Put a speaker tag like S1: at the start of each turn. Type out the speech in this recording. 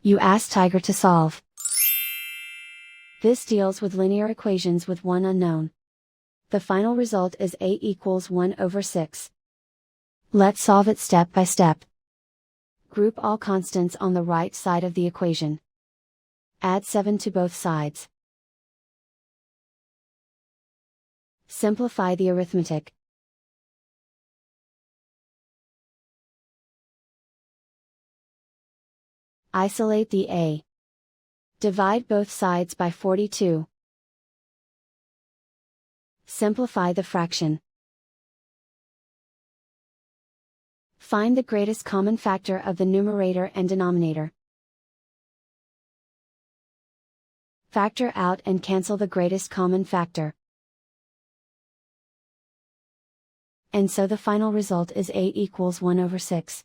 S1: You ask Tiger to solve. This deals with linear equations with one unknown. The final result is a equals 1 over 6. Let's solve it step by step. Group all constants on the right side of the equation. Add 7 to both sides. Simplify the arithmetic. Isolate the a. Divide both sides by 42. Simplify the fraction. Find the greatest common factor of the numerator and denominator. Factor out and cancel the greatest common factor. And so the final result is a equals 1 over 6.